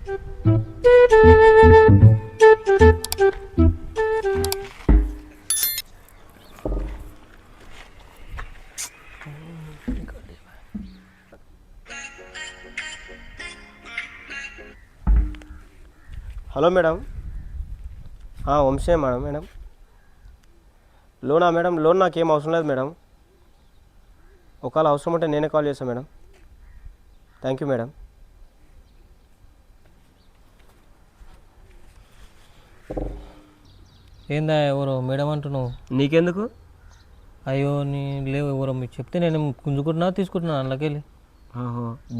Hello madam, వంశే madam. లోనా madam? Loan నాకేం అవసరం లేదు మేడం. ఒకవేళ అవసరం ఉంటే నేనే కాల్ చేస్తాను మేడం. Thank you madam. ఏందా ఎవరో మేడం అంటున్నావు? నీకెందుకు? అయ్యో నీ లేవు ఎవరో మీకు చెప్తే నేను గుంజుకుంటున్నా తీసుకుంటున్నా అందులోకెళ్ళి.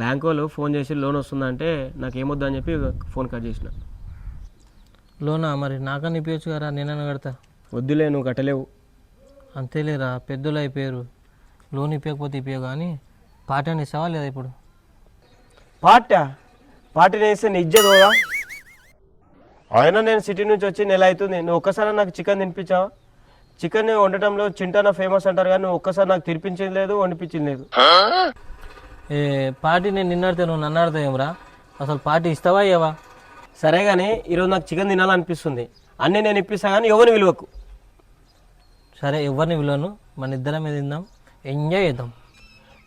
బ్యాంక్ వాళ్ళు ఫోన్ చేసి లోన్ వస్తుందంటే నాకు ఏమొద్దు అని చెప్పి ఫోన్ కట్ చేసిన. లోనా? మరి నాకన్నా ఇప్పించచ్చు కదా, నేనన్నా కడతా. వద్దులే, నువ్వు కట్టలేవు. అంతేలేరా, పెద్దలు అయిపోయారు. లోన్ ఇప్పకపోతే ఇప్పవు కానీ పార్టీ అని ఇస్తావా లేదా ఇప్పుడు? పార్టీ వేస్తే నీ ఇజ్జత్ పోదా? అయినా నేను సిటీ నుంచి వచ్చి నెల అవుతుంది. నువ్వు ఒక్కసారి నాకు చికెన్ తినిపించావా? చికెన్ వండటంలో చింటానా ఫేమస్ అంటారు కానీ నువ్వు ఒక్కసారి నాకు తినిపించింది లేదు, వండిపించింది లేదు. ఏ పార్టీ నేను నిన్నడితే నువ్వు నన్ను ఆడితే ఏమరా? అసలు పార్టీ ఇస్తావా ఇవ్వవా? సరే కానీ ఈరోజు నాకు చికెన్ తినాలనిపిస్తుంది. అన్నీ నేను ఇప్పిస్తా కానీ ఎవరిని విలువకు. సరే ఎవరిని విలువను, మన ఇద్దరం మీద తిందాం, ఎంజాయ్ చేద్దాం.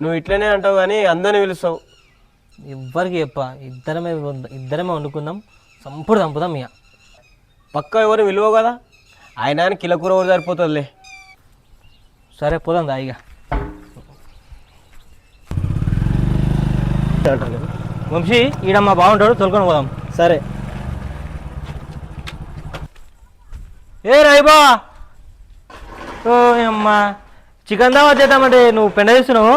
నువ్వు ఇట్లనే అంటావు కానీ అందరిని పిలుస్తావు. ఎవ్వరికి చెప్ప, ఇద్దరమే వండుకుందాం, చంపుదాం ఇక. పక్క ఎవరిని విలువ కదా, ఆయన కిలో కూర కూడా సరిపోతుందిలే. సరే పోదాం దా ఇక. వంశీ ఈడమ్మా బాగుంటాడు, తొలుకొని పోదాం. సరే. ఏ రాయిబా, ఓ అమ్మా చికెన్ దావా చేద్దామంటే నువ్వు పెండ చేస్తున్నావు.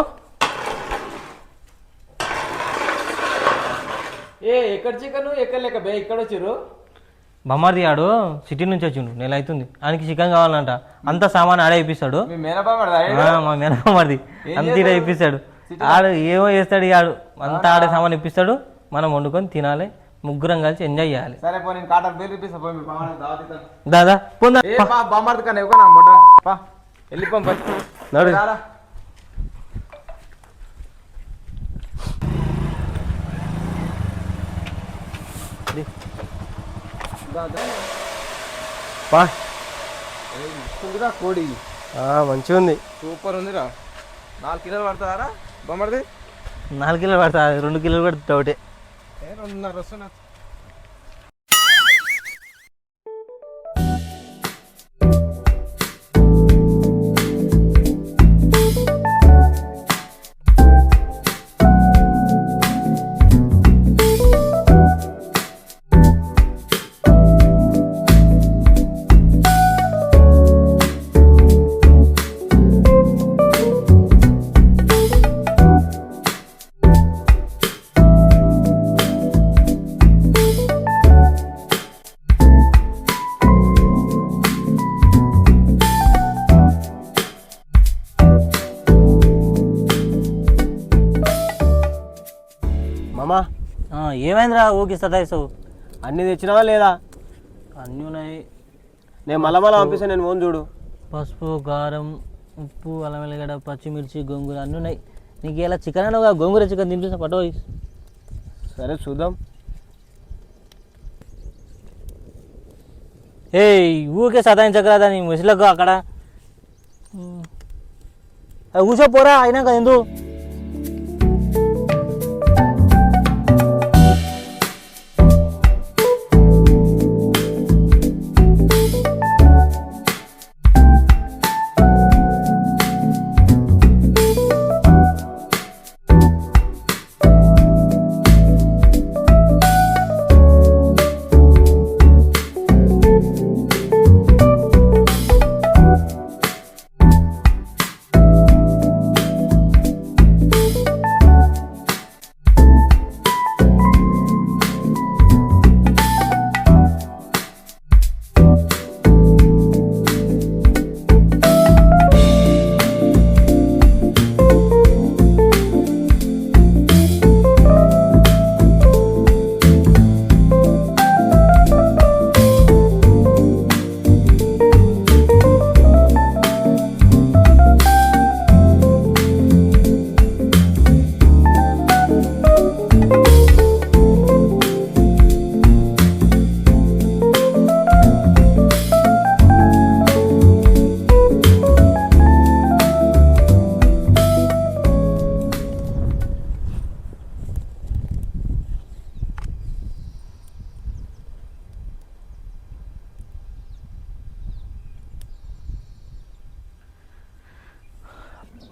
ఎక్కడ చికెన్ ఎక్కడ లేక బే ఇక్కడ వచ్చిర్రు? బొమ్మది ఆడు సిటీ నుంచి వచ్చిండు, నెల అవుతుంది. ఆయనకి చికెన్ కావాలంట, అంత సామాన్ ఆడే ఇప్పిస్తాడు. మా మేనబామది అంత ఈడ ఇప్పిస్తాడు. ఆడు ఏమో చేస్తాడు, ఆడు అంతా ఆడే సామాన్ ఇప్పిస్తాడు. మనం వండుకొని తినాలి, ముగ్గురం కలిసి ఎంజాయ్ చేయాలి. దాదా పొందా కోడి మంచిగా ఉంది, సూపర్ ఉందిరా. 4 కిలోలు పడుతుందారా బొమ్మడిది? 4 కిలోలు పడుతుంది, 2 కిలోలు పడుతుంది ఒకటే. 2.5 వస్తున్నా. మామా ఏమైందిరా ఊకి సతాయిస్తావు? అన్నీ తెచ్చినావా లేదా? అన్నీ ఉన్నాయి. నేను మళ్ళా పంపిస్తాను, నేను ఫోన్ చూడు. పసుపు, కారం, ఉప్పు, అల్లం వెల్లిగడ్డ, పచ్చిమిర్చి, గోంగూర అన్నీ ఉన్నాయి. నీకు ఇలా చికెన్ అనగా గోంగూర చికెన్ తినిపిస్తా పట్టవు. సరే చూద్దాం. ఏ ఊకే సతాయించకరాదా నీ ముసలకు అక్కడ కూర్చోపోరా అయినాక ఎందుకు?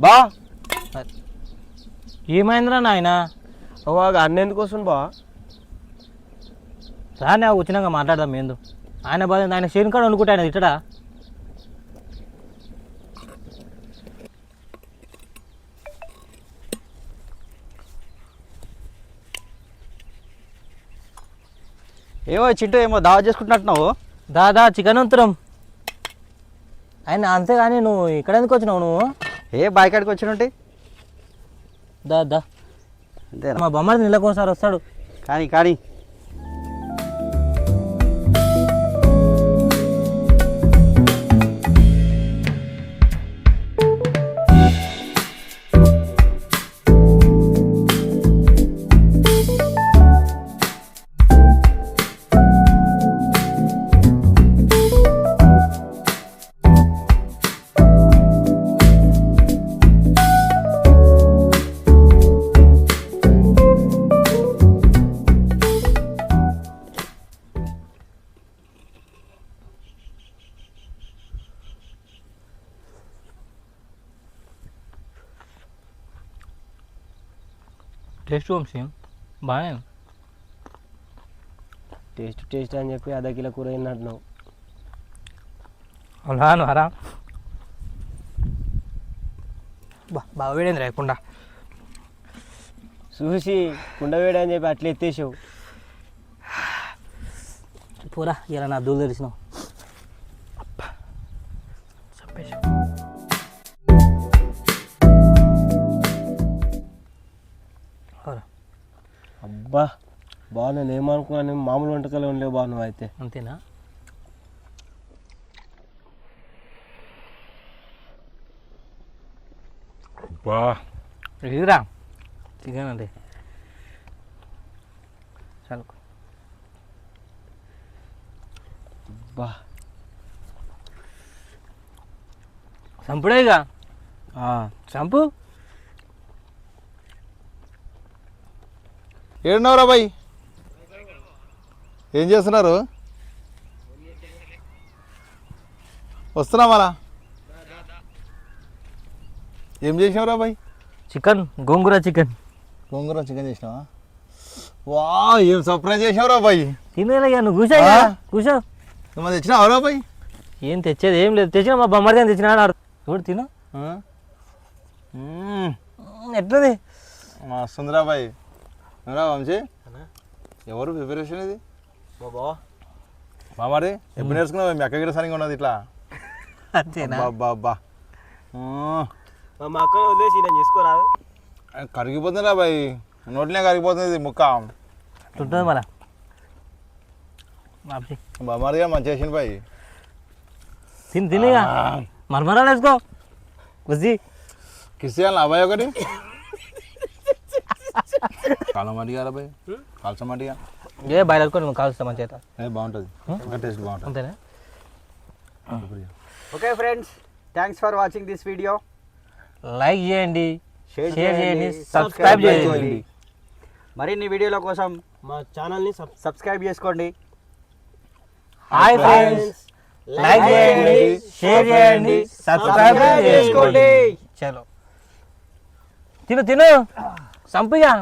బా ఏమైందిరా నాయన అన్న ఎందుకు వస్తుంది బా? రానే వచ్చినాక మాట్లాడదాం ఏందో. ఆయన బాధ ఆయన చేను కాడ అనుకుంటే ఆయన తిట్టడా? ఏమో చింటూ ఏమో దావా చేసుకుంటున్నట్టున్నావు. దాదా చికెన్ వంతురం. ఆయన అంతేగాని నువ్వు ఇక్కడ ఎందుకు వచ్చినావు నువ్వు? ఏ బాయికాడికి వచ్చినట్టు దా అంతేనా? మా బొమ్మది నెలకోసారి వస్తాడు. కానీ కానీ టేస్ట్ వంశీ బాగానే. టేస్ట్ అని చెప్పి అర్ధ కిలో కూర అయినట్టున్నావు. అవునా హరా బాగా వేడేంది రాకుండా చూసి కుండ వేడి అని చెప్పి అట్లా ఎత్తేసావు. పూరా ఇలా నా దూలు తెరిచినావు. చంపేసి అబ్బా బా, నేను ఏమనుకున్నాను మామూలు వంటకాలు ఉండలేవు బా నువ్వు అయితే. అంతేనా? బా ఇదిరా చికెన్ అంటే చాలు. బా చంపుడేగా చంపు. ఏడున్నావురా బాయ్? ఏం చేస్తున్నారు? వస్తున్నా మళ్ళా. ఏం చేసినావురా బాయ్? చికెన్ గోంగూర చికెన్. గోంగూర చికెన్ చేసినావా? వా, ఏం సర్ప్రైజ్ చేసినావురా బాయ్? తినేలయ్యా నువ్వు కూర్చో కూర్చో. నువ్వు తెచ్చినావురా బాయ్? ఏం తెచ్చేది ఏం లేదు. తెచ్చిన మా బొమ్మడిగా తెచ్చినాడు. చూడు తిను. ఎట్లది? వస్తుందిరా బాయ్. రా వంశీ, ఎవరు ప్రిపరేషన్ ఇది? మామారి ఎప్పుడు నేర్చుకున్నావు? మీ అక్కగిరి సరిగా ఉన్నది ఇట్లా. అంతేనా? బాబా మా అక్క వదిలేసి నేను చేసుకోరాదు. కరిగిపోతుందిరా బాయ్, నోట్లే కరిగిపోతుంది ముక్క. ఉంటుంది మళ్ళా. బామారిగా మంచి చేసింది బాయ్. తినిగా మరమరాలు వేసుకో. బుజ్జి కిస్ చేయాలి అబ్బాయి ఒకటి. కాలమాటిగా బాయ్, కాల్చమాటిగా. ఏ బయట నువ్వు కాల్స్తా మంచి అయితే బాగుంటుంది, టేస్ట్ బాగుంటుంది. అంతేనా? Okay friends, thanks for watching this video. Like చేయండి, షేర్ షేర్ చేయండి, చేయండి, సబ్స్క్రైబ్ చేయండి. మరిన్ని వీడియోల కోసం మా ఛానల్ని సబ్స్క్రైబ్ చేసుకోండి. హాయ్ ఫ్రెండ్స్, లైక్ చేయండి, షేర్ చేయండి, సబ్స్క్రైబ్ చేసుకోండి. చలో తిను సంపుగా.